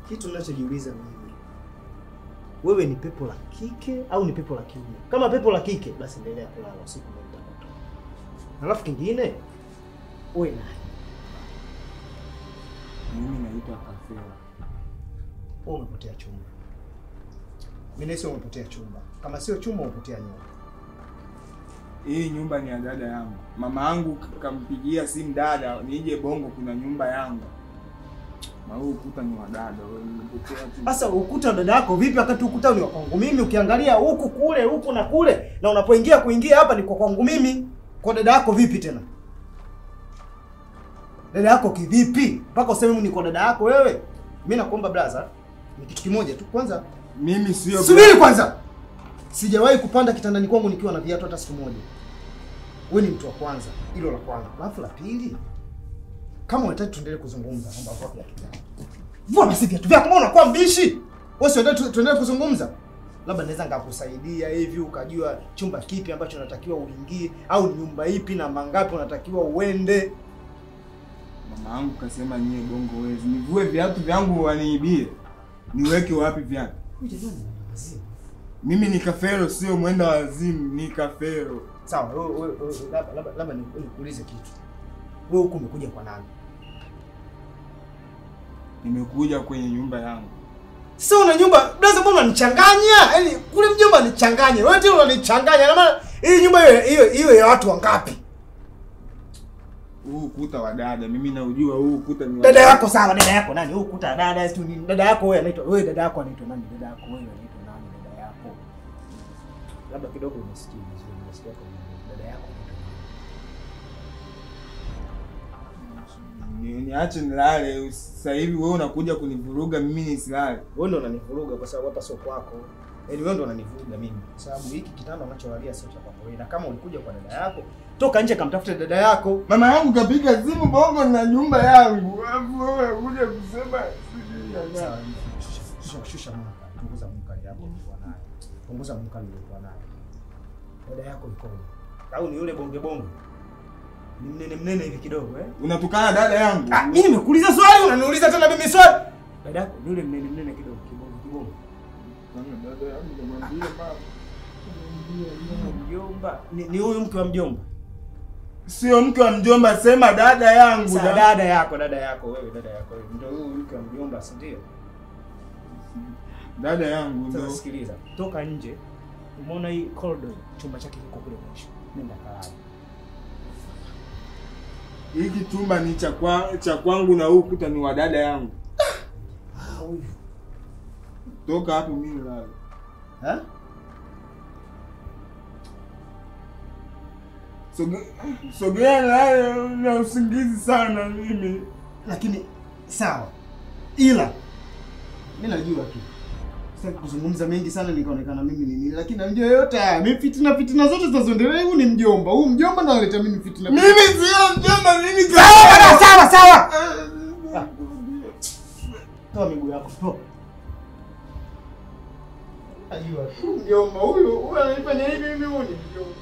Kitu ninachojiuliza mimi, wewe ni pepo la kike au ni pepo la kiume? Kama pepo la kike, basi endelea kulala usiku mmoja. Alafu kingine, wewe nani? Mimi naitwa Kafela. Wewe umepotea chumba. Mimi sio umepotea chumba. Kama sio chumba umepotea nyumba. Hii nyumba ni ya dada yangu. Mama yangu kampigia simu dada, nije Bongo kuna nyumba yangu. Na huu ukuta ni wa dada, wewe umepotea tu. Sasa ukuta wa dada yako vipi wakati ukuta ni wa kwangu mimi? Ukiangalia huku kule, huku na kule, na unapoingia kuingia hapa ni kwa kwangu mimi. Kwa dada yako vipi tena? Dada yako kivipi? Mpaka useme ni kwa dada yako wewe? Mimi nakuomba brother, ni kitu kimoja tu. Kwanza mimi sio subiri kwanza. Sijawahi kupanda kitandani kwangu nikiwa na viatu hata siku moja. Wewe ni mtu wa kwanza, hilo la kwanza. Alafu la pili, kama unataka tuendelee kuzungumza, naomba kwa kiasi. Vua basi viatu vyako, mbona unakuwa mbishi? Wewe sio ndio tuendelee kuzungumza? Labda naweza ngakusaidia hivi ukajua chumba kipi ambacho unatakiwa uingie au ni nyumba ipi na mangapi unatakiwa uende. Mama yangu kasema nyie Bongo wezi. Nivue viatu vyangu waniibie. Niweke wapi viatu? Mimi ni Kafero, sio mwenda wazimu, ni Kafero. Sawa, labda nikuulize kitu. Wewe huko umekuja kwa nani? Nimekuja kwenye nyumba yangu. Sio una nyumba, brother, mbona unanichanganya? Yaani kule mjomba nichanganye. Wewe tena unanichanganya. Na maana hii nyumba hiyo ya watu wangapi? Huu ukuta wa dada, mimi naujua huu ukuta ni wa dada yako. Sawa, dada yako nani? Huu ukuta dada tu ni dada yako wewe anaitwa. Wewe dada yako anaitwa nani? Dada yako wewe anaitwa nani dada yako? Labda kidogo unasikia vizuri, unasikia kwa dada yako anaitwa. Niache nilale. Sasa hivi wewe unakuja kunivuruga mimi nisilale. Wewe ndo unanivuruga kwa sababu hapa sio kwako. Yaani wewe ndo unanivuruga mimi. Kwa sababu hiki kitanda unacholalia sio cha kwako wewe. Na kama ulikuja kwa dada yako, toka nje kamtafute dada yako. Mama yangu kapiga simu Bongo na nyumba yangu. Alafu wewe unakuja kusema sijui ya. Shusha mka. Punguza mka yako ulikuwa naye. Punguza mka ulikuwa naye. Dada yako ikoje? Au ni yule bonge bonge? Ni mnene hivi kidogo Unatukana dada yangu. Mimi nimekuuliza swali unaniuliza tena mimi swali. Dada yako yule mnene kidogo kibongo. Dada yangu namwambia mama. Mjomba. Ni huyu mke wa mjomba. Sio mke wa mjomba, sema dada yangu. Dada yako wewe, dada yako wewe. Ndio huyu mke wa mjomba, si ndio? Dada yangu ndio. Sasa sikiliza. Toka nje. Umeona hii corridor, chumba chake kiko kule mwisho. Nenda kalale. Hiki chumba ni cha kwangu na huu ukuta ni wa dada yangu. Huyu. Toka hapo mimi nilale. Sogea na usingizi sana mimi. Lakini sawa. Ila mimi najua tu. Sitaki kuzungumza mengi sana nikaonekana mimi ni nini, lakini namjua yote haya. Mimi fitina zote zinazoendelea huyu ni mjomba. Huyu mjomba ndo analeta mimi fitina. Mimi sio mjomba, mimi sawa. Toa miguu yako, toa. Ajua mjomba huyu ananifanya hivi mimi huyu ni mjomba.